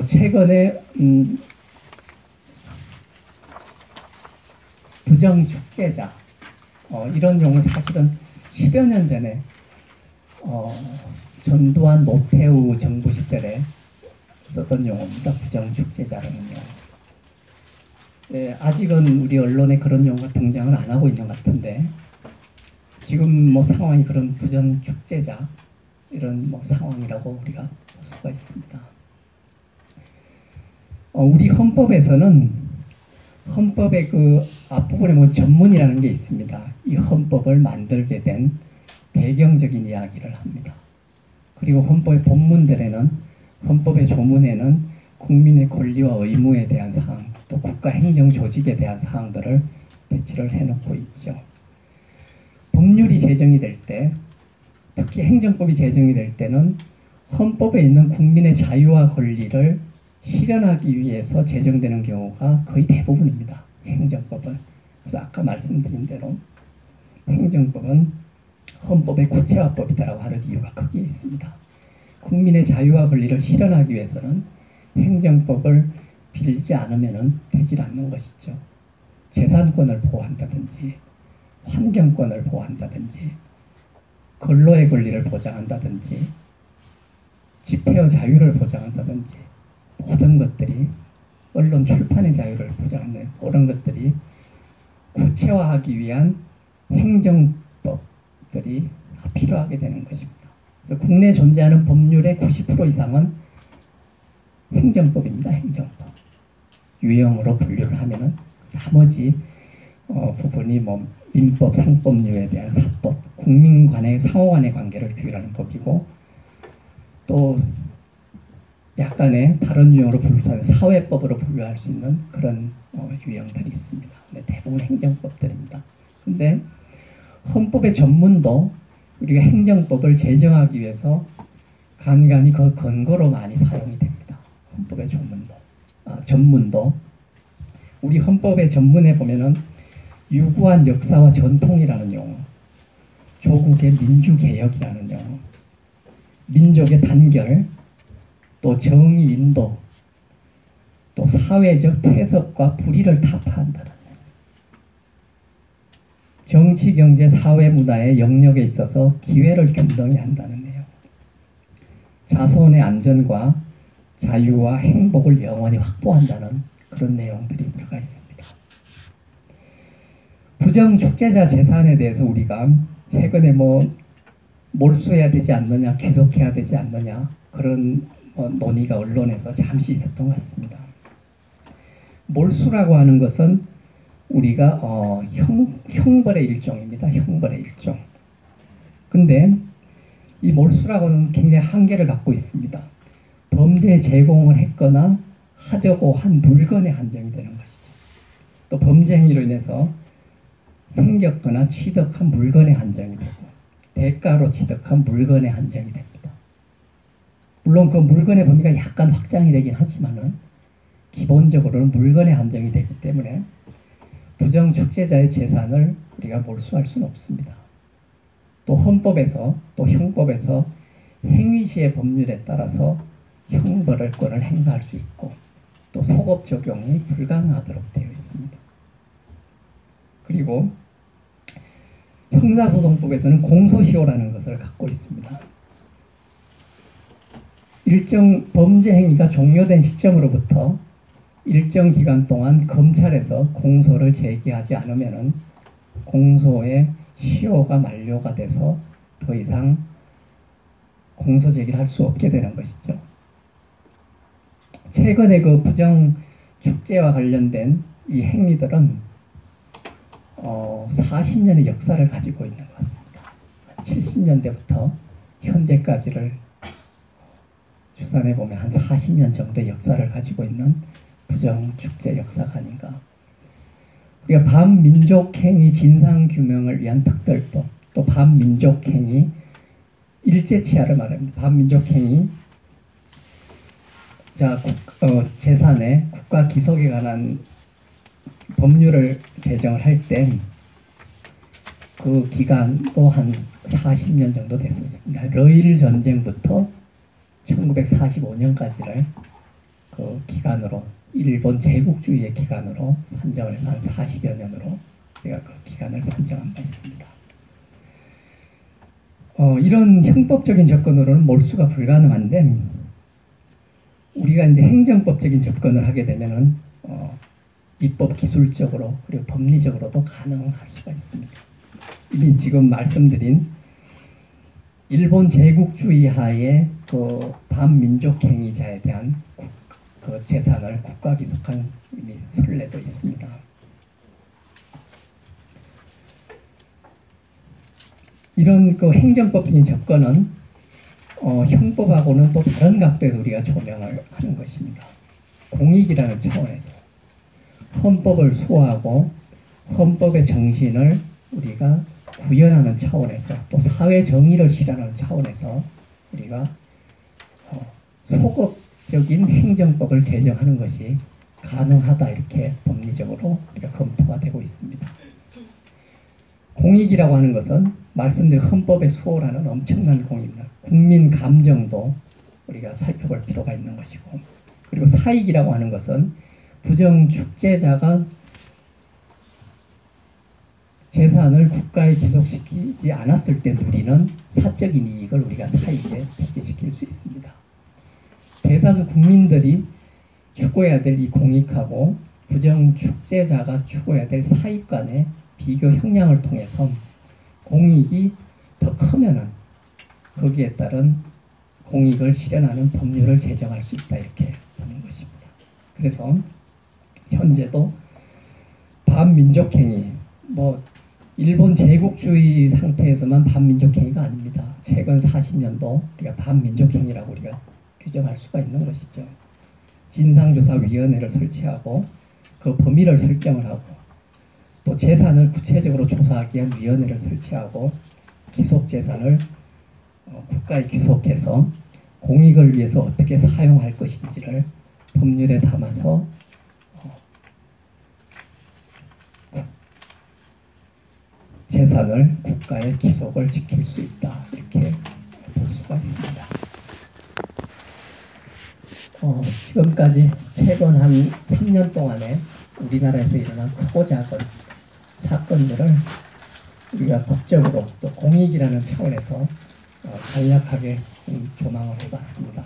최근에 부정축제자 이런 용어 사실은 10여 년 전에 전두환 노태우 정부 시절에 썼던 용어입니다. 부정축제자라는 용어. 네, 아직은 우리 언론에 그런 용어가 등장을 안 하고 있는 것 같은데 지금 뭐 상황이 그런 부정축제자 이런 뭐 상황이라고 우리가 볼 수가 있습니다. 우리 헌법에서는 헌법의 그 앞부분에 뭐 전문이라는 게 있습니다. 이 헌법을 만들게 된 배경적인 이야기를 합니다. 그리고 헌법의 본문들에는 헌법의 조문에는 국민의 권리와 의무에 대한 사항, 또 국가 행정 조직에 대한 사항들을 배치를 해놓고 있죠. 법률이 제정이 될 때, 특히 행정법이 제정이 될 때는 헌법에 있는 국민의 자유와 권리를 실현하기 위해서 제정되는 경우가 거의 대부분입니다. 행정법은. 그래서 아까 말씀드린 대로 행정법은 헌법의 구체화법이다라고 하는 이유가 거기에 있습니다. 국민의 자유와 권리를 실현하기 위해서는 행정법을 빌지 않으면 되질 않는 것이죠. 재산권을 보호한다든지 환경권을 보호한다든지 근로의 권리를 보장한다든지 집회의 자유를 보장한다든지 모든 것들이 언론 출판의 자유를 보장하는 그런 것들이 구체화하기 위한 행정법들이 필요하게 되는 것입니다. 그래서 국내에 존재하는 법률의 90% 이상은 행정법입니다. 행정법. 유형으로 분류를 하면은 나머지 부분이 뭐 민법, 상법률에 대한 사법, 국민 간의 상호 간의 관계를 규율하는 법이고 또 약간의 다른 유형으로 분류하는 사회법으로 분류할 수 있는 그런 유형들이 있습니다. 근데 대부분 행정법들입니다. 근데 헌법의 전문도 우리가 행정법을 제정하기 위해서 간간히 그 근거로 많이 사용이 됩니다. 헌법의 전문도. 우리 헌법의 전문에 보면은 유구한 역사와 전통이라는 용어, 조국의 민주개혁이라는 용어, 민족의 단결, 또 정의 인도, 또 사회적 퇴석과 불의를 타파한다는 내용. 정치, 경제, 사회, 문화의 영역에 있어서 기회를 균등히 한다는 내용. 자손의 안전과 자유와 행복을 영원히 확보한다는 그런 내용들이 들어가 있습니다. 부정축제자 재산에 대해서 우리가 최근에 뭐 몰수해야 되지 않느냐, 귀속해야 되지 않느냐 그런 논의가 언론에서 잠시 있었던 것 같습니다. 몰수라고 하는 것은 우리가 형벌의 일종입니다. 형벌의 일종. 근데 이 몰수라고는 굉장히 한계를 갖고 있습니다. 범죄 제공을 했거나 하려고 한 물건에 한정이 되는 것이죠. 또 범죄 행위로 인해서 생겼거나 취득한 물건에 한정이 되고 대가로 취득한 물건에 한정이 됩니다. 물론 그 물건의 범위가 약간 확장이 되긴 하지만은 기본적으로는 물건에 한정이 되기 때문에 부정축제자의 재산을 우리가 몰수할 수는 없습니다. 또 헌법에서 또 형법에서 행위시의 법률에 따라서 형벌권을 행사할 수 있고 또 소급 적용이 불가능하도록 되어 있습니다. 그리고 형사소송법에서는 공소시효라는 것을 갖고 있습니다. 일정 범죄 행위가 종료된 시점으로부터 일정 기간 동안 검찰에서 공소를 제기하지 않으면 공소의 시효가 만료가 돼서 더 이상 공소 제기를 할 수 없게 되는 것이죠. 최근에 그 부정축제와 관련된 이 행위들은 40년의 역사를 가지고 있는 것 같습니다. 70년대부터 현재까지를 추산해 보면 한 40년 정도의 역사를 가지고 있는 부정축제 역사가 아닌가. 우리가 반민족행위 진상규명을 위한 특별법, 또 반민족행위 일제치하를 말합니다. 반민족행위 재산의 국가 기속에 관한 법률을 제정을 할 때 그 기간도 한 40년 정도 됐었습니다. 러일 전쟁부터 1945년까지를 그 기간으로 일본 제국주의의 기간으로 산정을 해서 한 40여 년으로 우리가 그 기간을 산정한 바 있습니다. 이런 형법적인 접근으로는 몰수가 불가능한데 우리가 이제 행정법적인 접근을 하게 되면은 입법 기술적으로 그리고 법리적으로도 가능할 수가 있습니다. 이미 지금 말씀드린 일본 제국주의 하에 그 반민족 행위자에 대한 그 재산을 국가 기속한 이미 선례도 있습니다. 이런 그 행정법적인 접근은 형법하고는 또 다른 각도에서 우리가 조명을 하는 것입니다. 공익이라는 차원에서 헌법을 수호하고 헌법의 정신을 우리가 구현하는 차원에서 또 사회 정의를 실현하는 차원에서 우리가 소극적인 행정법을 제정하는 것이 가능하다 이렇게 법리적으로 우리가 검토가 되고 있습니다. 공익이라고 하는 것은 말씀드린 헌법의 수호라는 엄청난 공입니다. 국민 감정도 우리가 살펴볼 필요가 있는 것이고 그리고 사익이라고 하는 것은 부정축제자가 재산을 국가에 기속시키지 않았을 때 누리는 사적인 이익을 우리가 사익에 배치시킬 수 있습니다. 대다수 국민들이 추구해야 될 이 공익하고 부정축제자가 추구해야 될 사익 간의 비교 형량을 통해서 공익이 더 크면은 거기에 따른 공익을 실현하는 법률을 제정할 수 있다 이렇게 보는 것입니다. 그래서 현재도 반민족행위 일본 제국주의 상태에서만 반민족행위가 아닙니다. 최근 40년도 우리가 반민족행위라고 우리가 규정할 수가 있는 것이죠. 진상조사위원회를 설치하고 그 범위를 설정을 하고 또 재산을 구체적으로 조사하기 위한 위원회를 설치하고 기속재산을 국가에 기속해서 공익을 위해서 어떻게 사용할 것인지를 법률에 담아서 재산을 국가에 기속을 시킬 수 있다 이렇게 볼 수가 있습니다. 지금까지 최근 한 3년 동안에 우리나라에서 일어난 크고 작은 사건들을 우리가 법적으로 또 공익이라는 차원에서 간략하게 조망을 해봤습니다.